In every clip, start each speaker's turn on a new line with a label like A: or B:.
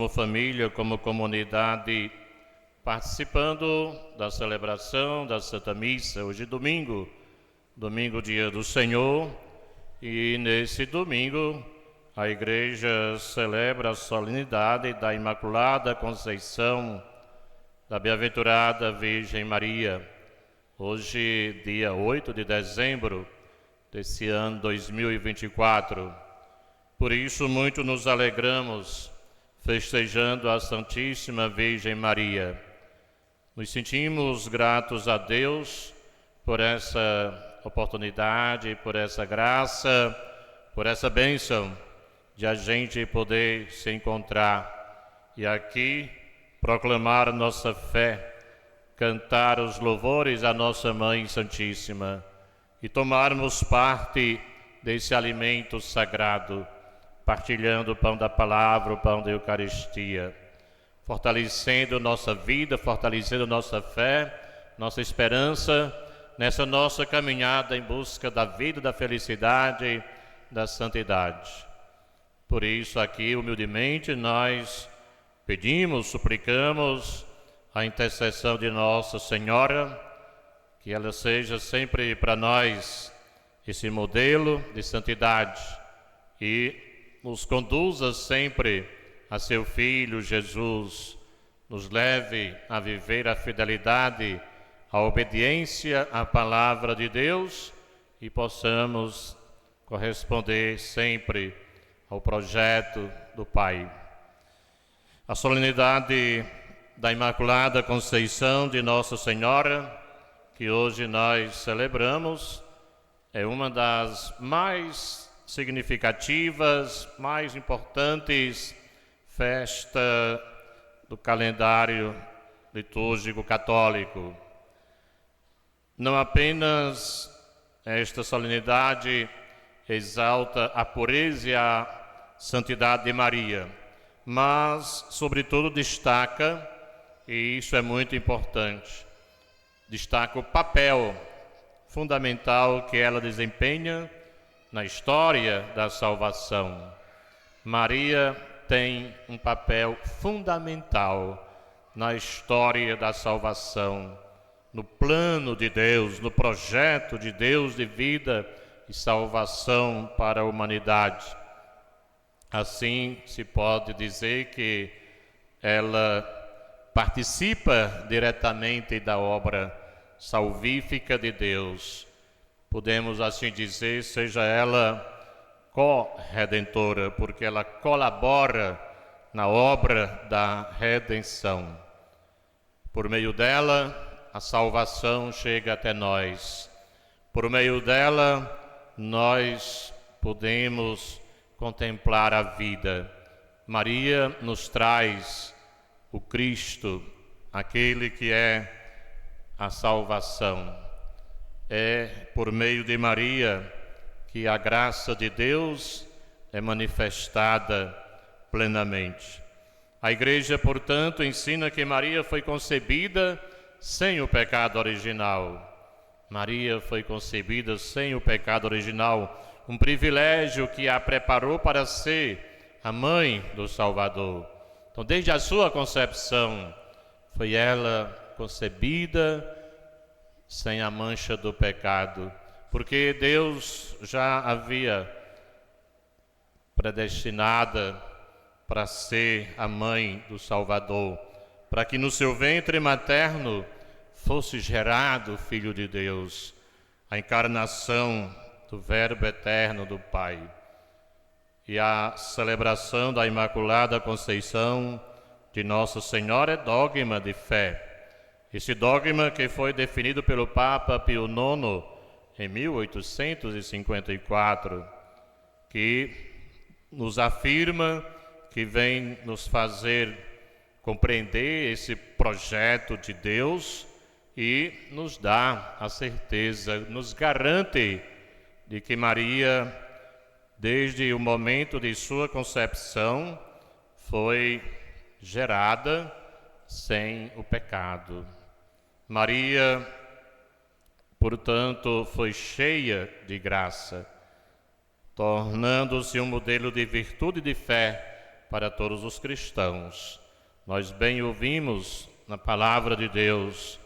A: Como família, como comunidade, participando da celebração da Santa Missa. Hoje domingo, dia do Senhor, e nesse domingo a Igreja celebra a solenidade da Imaculada Conceição da Bem-aventurada Virgem Maria. Hoje, dia 8 de dezembro desse ano 2024. Por isso, muito nos alegramos festejando a Santíssima Virgem Maria. Nos sentimos gratos a Deus por essa oportunidade, por essa graça, por essa bênção de a gente poder se encontrar e aqui proclamar nossa fé, cantar os louvores à nossa Mãe Santíssima e tomarmos parte desse alimento sagrado, partilhando o pão da palavra, o pão da Eucaristia, fortalecendo nossa vida, fortalecendo nossa fé, nossa esperança, nessa nossa caminhada em busca da vida, da felicidade, da santidade. Por isso, aqui, humildemente, nós pedimos, suplicamos a intercessão de Nossa Senhora, que ela seja sempre para nós esse modelo de santidade e nos conduza sempre a seu Filho Jesus, nos leve a viver a fidelidade, a obediência à palavra de Deus e possamos corresponder sempre ao projeto do Pai. A solenidade da Imaculada Conceição de Nossa Senhora, que hoje nós celebramos, é uma das mais significativas, mais importantes festa do calendário litúrgico católico. Não apenas esta solenidade exalta a pureza e a santidade de Maria, mas, sobretudo, destaca, e isso é muito importante, destaca o papel fundamental que ela desempenha na história da salvação. Maria tem um papel fundamental na história da salvação, no plano de Deus, no projeto de Deus de vida e salvação para a humanidade. Assim, se pode dizer que ela participa diretamente da obra salvífica de Deus. Podemos assim dizer, seja ela co-redentora, porque ela colabora na obra da redenção. Por meio dela, a salvação chega até nós. Por meio dela, nós podemos contemplar a vida. Maria nos traz o Cristo, aquele que é a salvação. É por meio de Maria que a graça de Deus é manifestada plenamente. A Igreja, portanto, ensina que Maria foi concebida sem o pecado original. Maria foi concebida sem o pecado original, um privilégio que a preparou para ser a mãe do Salvador. Então, desde a sua concepção, foi ela concebida sem a mancha do pecado, porque Deus já havia predestinada para ser a mãe do Salvador, para que no seu ventre materno fosse gerado o Filho de Deus, a encarnação do Verbo eterno do Pai. E a celebração da Imaculada Conceição de Nossa Senhora é dogma de fé. Esse dogma que foi definido pelo Papa Pio IX em 1854, que nos afirma, que vem nos fazer compreender esse projeto de Deus e nos dá a certeza, nos garante de que Maria, desde o momento de sua concepção, foi gerada sem o pecado. Maria, portanto, foi cheia de graça, tornando-se um modelo de virtude e de fé para todos os cristãos. Nós bem ouvimos na palavra de Deus: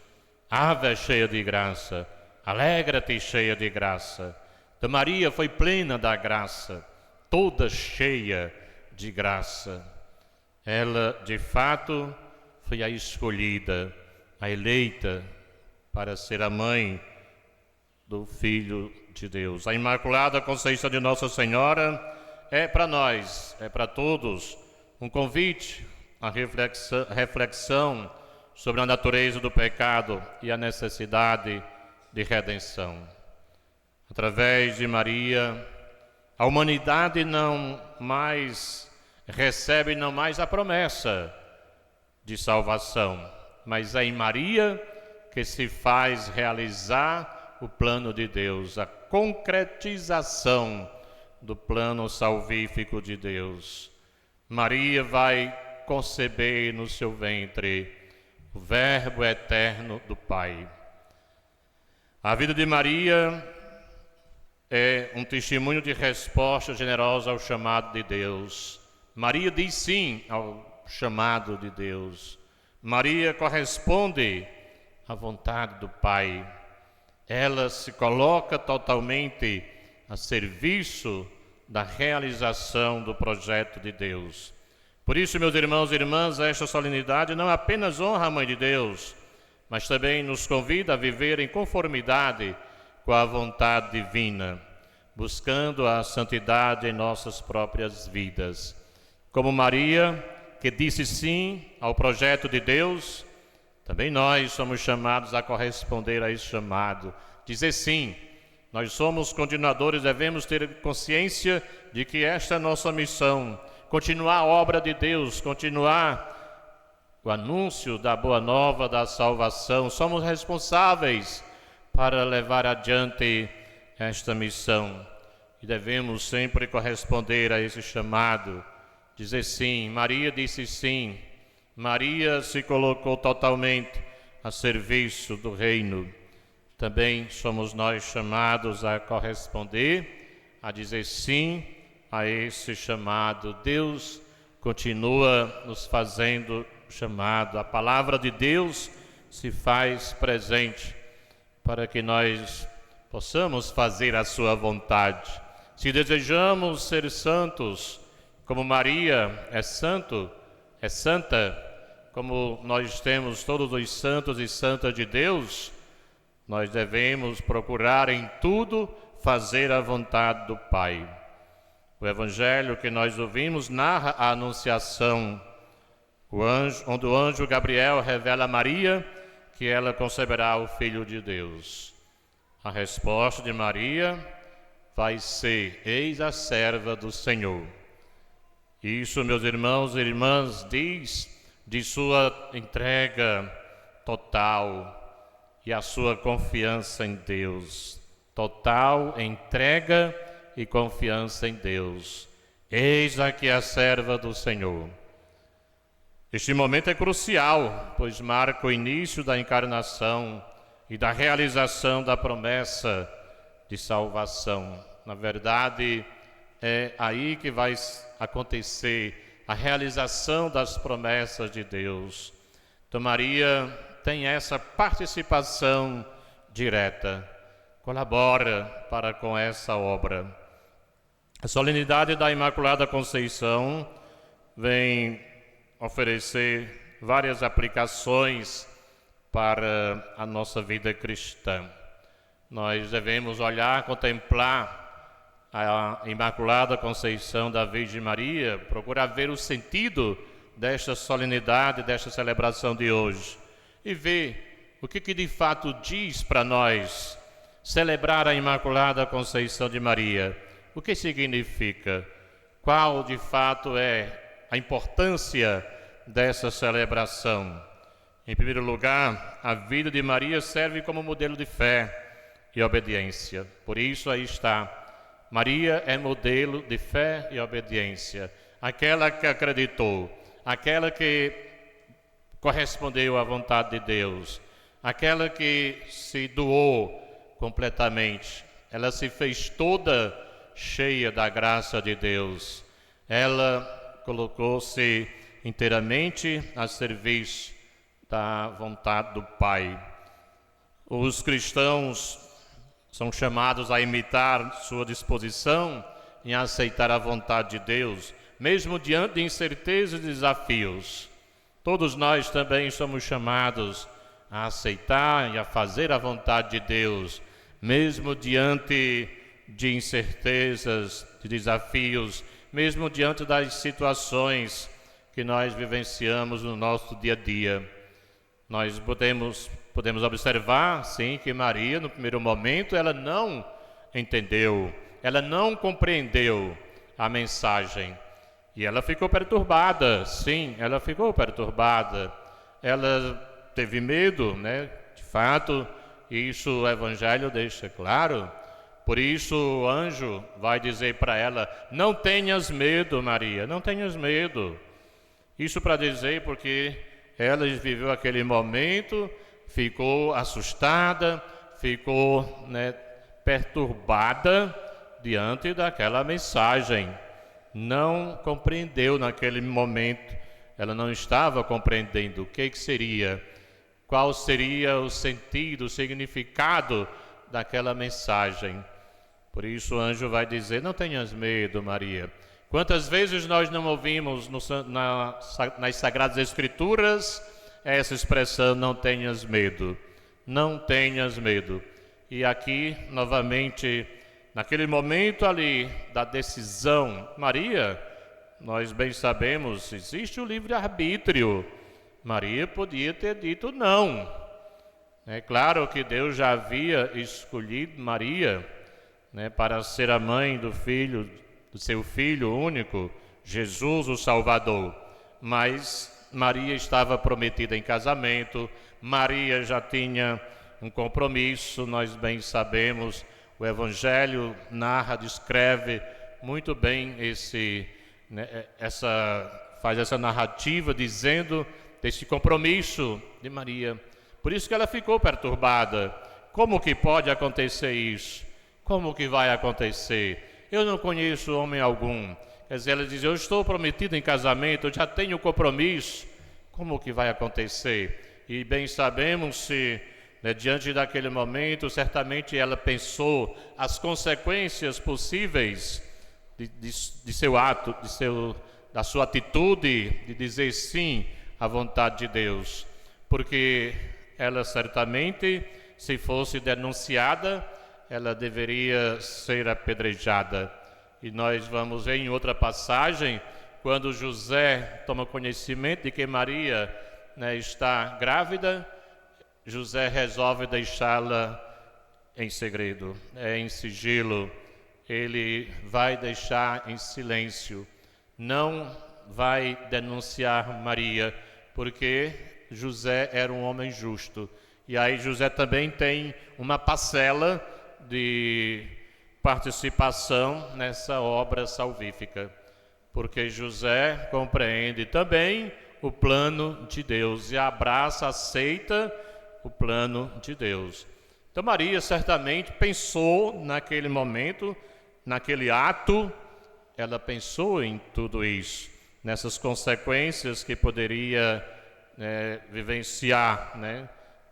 A: Ave cheia de graça, alegra-te cheia de graça. De Maria foi plena da graça, toda cheia de graça. Ela, de fato, foi a escolhida, a eleita para ser a mãe do Filho de Deus. A Imaculada Conceição de Nossa Senhora é para nós, é para todos, um convite à reflexão sobre a natureza do pecado e a necessidade de redenção. Através de Maria, a humanidade recebe não mais a promessa de salvação, mas é em Maria que se faz realizar o plano de Deus, a concretização do plano salvífico de Deus. Maria vai conceber no seu ventre o Verbo eterno do Pai. A vida de Maria é um testemunho de resposta generosa ao chamado de Deus. Maria diz sim ao chamado de Deus. Maria corresponde à vontade do Pai. Ela se coloca totalmente a serviço da realização do projeto de Deus. Por isso, meus irmãos e irmãs, esta solenidade não apenas honra a Mãe de Deus, mas também nos convida a viver em conformidade com a vontade divina, buscando a santidade em nossas próprias vidas. Como Maria, que disse sim ao projeto de Deus, também nós somos chamados a corresponder a esse chamado, dizer sim. Nós somos continuadores, devemos ter consciência de que esta é a nossa missão, continuar a obra de Deus, continuar o anúncio da boa nova da salvação. Somos responsáveis para levar adiante esta missão e devemos sempre corresponder a esse chamado, dizer sim. Maria disse sim, Maria se colocou totalmente a serviço do reino. Também somos nós chamados a corresponder, a dizer sim a esse chamado. Deus continua nos fazendo chamado. A palavra de Deus se faz presente para que nós possamos fazer a sua vontade. Se desejamos ser santos, como Maria é santo, é santa, como nós temos todos os santos e santas de Deus, nós devemos procurar em tudo fazer a vontade do Pai. O Evangelho que nós ouvimos narra a Anunciação, onde o anjo Gabriel revela a Maria que ela conceberá o Filho de Deus. A resposta de Maria vai ser: eis a serva do Senhor. Isso, meus irmãos e irmãs, diz de sua entrega total e a sua confiança em Deus. Total entrega e confiança em Deus. Eis aqui a serva do Senhor. Este momento é crucial, pois marca o início da encarnação e da realização da promessa de salvação. Na verdade, é aí que vai acontecer a realização das promessas de Deus. Então, Maria tem essa participação direta, colabora para com essa obra. A solenidade da Imaculada Conceição vem oferecer várias aplicações para a nossa vida cristã. Nós devemos olhar, contemplar a Imaculada Conceição da Virgem Maria, procurar ver o sentido desta solenidade, desta celebração de hoje, e ver o que de fato diz para nós celebrar a Imaculada Conceição de Maria. O que significa? Qual de fato é a importância dessa celebração? Em primeiro lugar, a vida de Maria serve como modelo de fé e obediência. Por isso aí está, Maria é modelo de fé e obediência. Aquela que acreditou, aquela que correspondeu à vontade de Deus, aquela que se doou completamente. Ela se fez toda cheia da graça de Deus. Ela colocou-se inteiramente a serviço da vontade do Pai. Os cristãos são chamados a imitar sua disposição em aceitar a vontade de Deus, mesmo diante de incertezas e desafios. Todos nós também somos chamados a aceitar e a fazer a vontade de Deus, mesmo diante de incertezas, de desafios, mesmo diante das situações que nós vivenciamos no nosso dia a dia. Nós podemos observar, sim, que Maria, no primeiro momento, ela não entendeu, ela não compreendeu a mensagem. E ela ficou perturbada, sim, ela ficou perturbada. Ela teve medo, né? De fato, isso o Evangelho deixa claro. Por isso o anjo vai dizer para ela: não tenhas medo, Maria, não tenhas medo. Isso para dizer porque ela viveu aquele momento, ficou assustada, ficou, perturbada diante daquela mensagem. Não compreendeu naquele momento, ela não estava compreendendo o que seria, qual seria o sentido, o significado daquela mensagem. Por isso o anjo vai dizer: não tenhas medo, Maria. Quantas vezes nós não ouvimos nas Sagradas Escrituras essa expressão: não tenhas medo, não tenhas medo. E aqui, novamente, naquele momento ali da decisão, Maria, nós bem sabemos, existe o livre-arbítrio. Maria podia ter dito não. É claro que Deus já havia escolhido Maria, para ser a mãe do seu Filho único, Jesus o Salvador. Mas Maria estava prometida em casamento, Maria já tinha um compromisso, nós bem sabemos. O Evangelho narra, descreve muito bem faz essa narrativa dizendo desse compromisso de Maria. Por isso que ela ficou perturbada. Como que pode acontecer isso? Como que vai acontecer? Eu não conheço homem algum. Quer dizer, ela diz: eu estou prometida em casamento, eu já tenho compromisso. Como que vai acontecer? E bem sabemos se... diante daquele momento, certamente ela pensou as consequências possíveis de seu ato, da sua atitude de dizer sim à vontade de Deus. Porque ela certamente, se fosse denunciada, ela deveria ser apedrejada. E nós vamos ver em outra passagem, quando José toma conhecimento de que Maria está grávida, José resolve deixá-la em segredo, em sigilo. Ele vai deixar em silêncio, não vai denunciar Maria, porque José era um homem justo. E aí José também tem uma parcela de participação nessa obra salvífica, porque José compreende também o plano de Deus e abraça, aceita o plano de Deus. Então Maria certamente pensou naquele momento, naquele ato, ela pensou em tudo isso, nessas consequências que poderia vivenciar,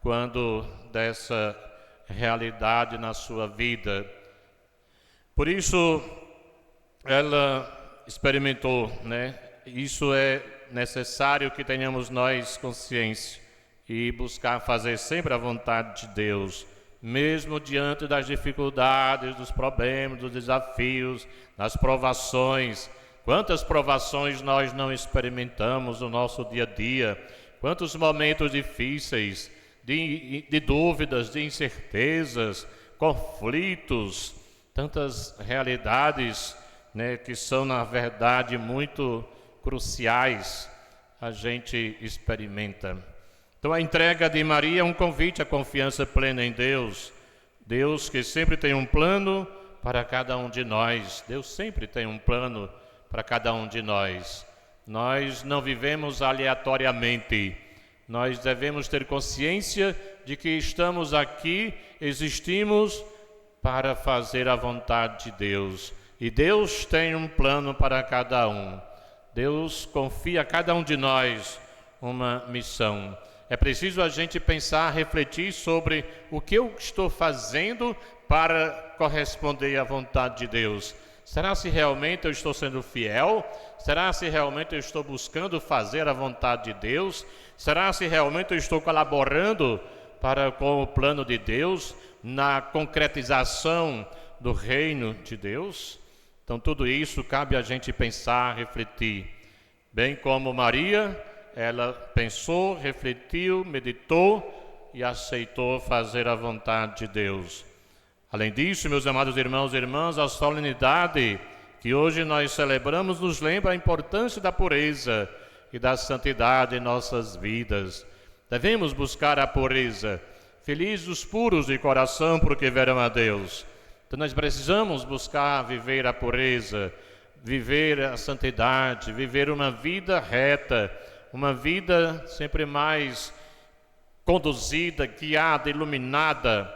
A: quando dessa realidade na sua vida. Por isso ela experimentou, Isso é necessário que tenhamos nós consciência e buscar fazer sempre a vontade de Deus, mesmo diante das dificuldades, dos problemas, dos desafios, das provações. Quantas provações nós não experimentamos no nosso dia a dia, quantos momentos difíceis, de dúvidas, de incertezas, conflitos, tantas realidades, que são na verdade muito cruciais, a gente experimenta. Então a entrega de Maria é um convite à confiança plena em Deus. Deus que sempre tem um plano para cada um de nós. Deus sempre tem um plano para cada um de nós. Nós não vivemos aleatoriamente. Nós devemos ter consciência de que estamos aqui, existimos para fazer a vontade de Deus. E Deus tem um plano para cada um. Deus confia a cada um de nós uma missão. É preciso a gente pensar, refletir sobre o que eu estou fazendo para corresponder à vontade de Deus. Será se realmente eu estou sendo fiel? Será se realmente eu estou buscando fazer a vontade de Deus? Será se realmente eu estou colaborando com o plano de Deus na concretização do reino de Deus? Então tudo isso cabe a gente pensar, refletir. Bem como Maria, ela pensou, refletiu, meditou e aceitou fazer a vontade de Deus. Além disso, meus amados irmãos e irmãs, a solenidade que hoje nós celebramos nos lembra a importância da pureza e da santidade em nossas vidas. Devemos buscar a pureza. Felizes os puros de coração, porque verão a Deus. Então nós precisamos buscar viver a pureza, viver a santidade, viver uma vida reta, uma vida sempre mais conduzida, guiada, iluminada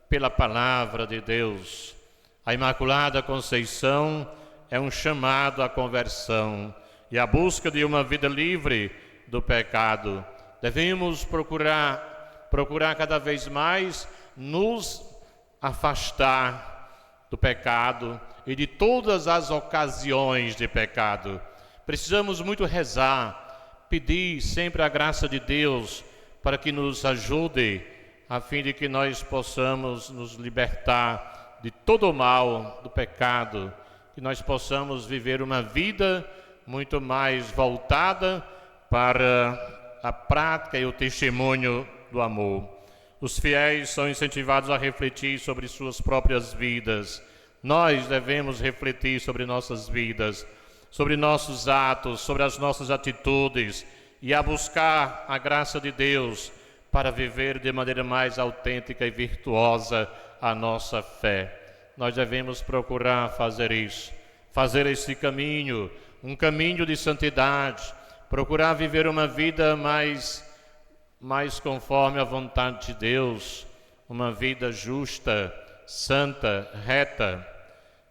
A: pela palavra de Deus. A Imaculada Conceição é um chamado à conversão e à busca de uma vida livre do pecado. Devemos procurar cada vez mais nos afastar do pecado e de todas as ocasiões de pecado. Precisamos muito rezar, pedir sempre a graça de Deus para que nos ajude, a fim de que nós possamos nos libertar de todo o mal, do pecado, que nós possamos viver uma vida muito mais voltada para a prática e o testemunho do amor. Os fiéis são incentivados a refletir sobre suas próprias vidas. Nós devemos refletir sobre nossas vidas, sobre nossos atos, sobre as nossas atitudes e a buscar a graça de Deus para viver de maneira mais autêntica e virtuosa a nossa fé. Nós devemos procurar fazer isso, fazer esse caminho, um caminho de santidade, procurar viver uma vida mais conforme a vontade de Deus, uma vida justa, santa, reta.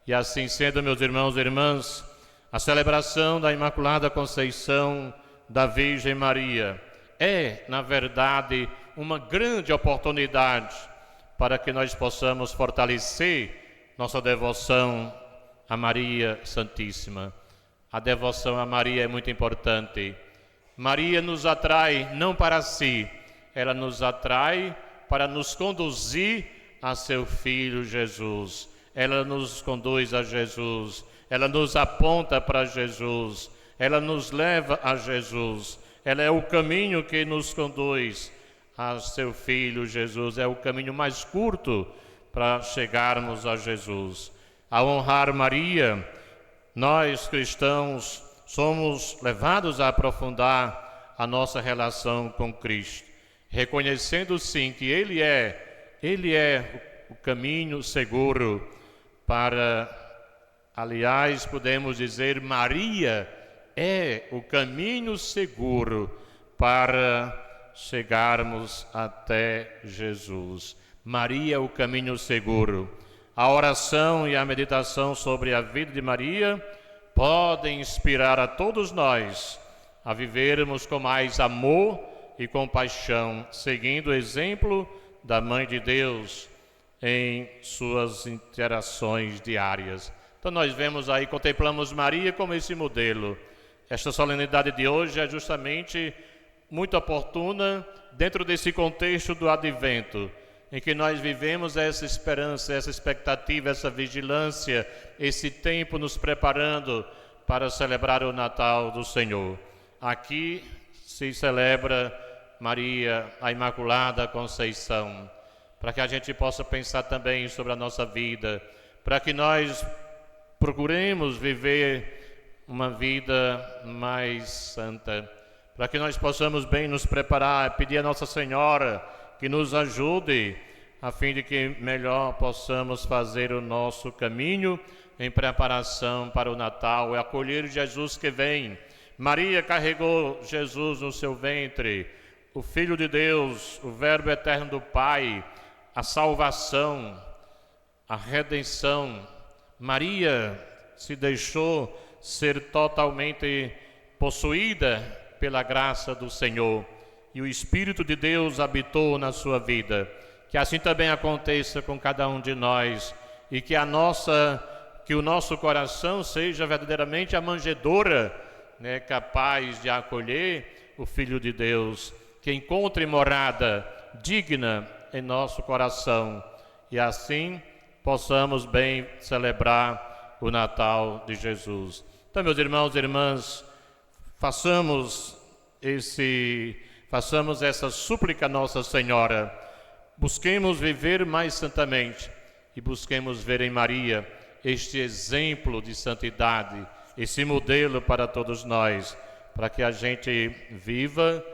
A: E assim sendo, meus irmãos e irmãs, a celebração da Imaculada Conceição da Virgem Maria é, na verdade, uma grande oportunidade para que nós possamos fortalecer nossa devoção a Maria Santíssima. A devoção a Maria é muito importante. Maria nos atrai não para si, ela nos atrai para nos conduzir a seu Filho Jesus. Ela nos conduz a Jesus, ela nos aponta para Jesus, ela nos leva a Jesus. Ela é o caminho que nos conduz a seu Filho Jesus, é o caminho mais curto para chegarmos a Jesus. Ao honrar Maria, nós cristãos somos levados a aprofundar a nossa relação com Cristo, reconhecendo sim que Ele é o caminho seguro para, aliás, podemos dizer, Maria é o caminho seguro para chegarmos até Jesus. Maria é o caminho seguro. A oração e a meditação sobre a vida de Maria podem inspirar a todos nós a vivermos com mais amor e compaixão, seguindo o exemplo da Mãe de Deus em suas interações diárias. Então nós vemos aí, contemplamos Maria como esse modelo. Esta solenidade de hoje é justamente muito oportuna dentro desse contexto do Advento, em que nós vivemos essa esperança, essa expectativa, essa vigilância, esse tempo nos preparando para celebrar o Natal do Senhor. Aqui se celebra Maria, a Imaculada Conceição, para que a gente possa pensar também sobre a nossa vida, para que nós procuremos viver uma vida mais santa, para que nós possamos bem nos preparar, pedir a Nossa Senhora que nos ajude, a fim de que melhor possamos fazer o nosso caminho em preparação para o Natal e acolher Jesus que vem. Maria carregou Jesus no seu ventre, o Filho de Deus, o Verbo eterno do Pai, a salvação, a redenção. Maria se deixou ser totalmente possuída pela graça do Senhor e o Espírito de Deus habitou na sua vida. Que assim também aconteça com cada um de nós e que o nosso coração seja verdadeiramente a manjedoura, né, capaz de acolher o Filho de Deus, que encontre morada digna em nosso coração e assim possamos bem celebrar o Natal de Jesus. Então, meus irmãos e irmãs, façamos essa súplica a Nossa Senhora. Busquemos viver mais santamente e busquemos ver em Maria este exemplo de santidade, esse modelo para todos nós, para que a gente viva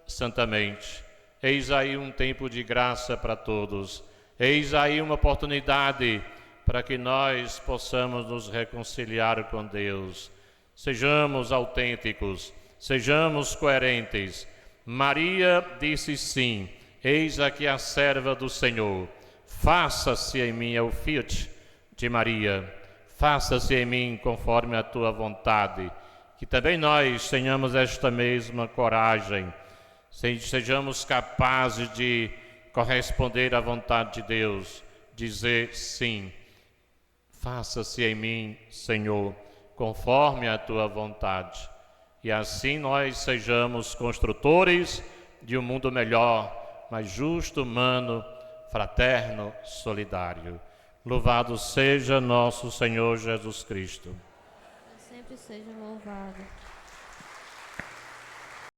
A: santamente. Eis aí um tempo de graça para todos. Eis aí uma oportunidade para que nós possamos nos reconciliar com Deus. Sejamos autênticos, sejamos coerentes. Maria disse sim, eis aqui a serva do Senhor. Faça-se em mim, é o fiat de Maria. Faça-se em mim conforme a tua vontade. Que também nós tenhamos esta mesma coragem, sejamos capazes de corresponder à vontade de Deus, dizer sim. Faça-se em mim, Senhor, conforme a tua vontade. E assim nós sejamos construtores de um mundo melhor, mais justo, humano, fraterno, solidário. Louvado seja nosso Senhor Jesus Cristo.
B: Sempre seja louvado.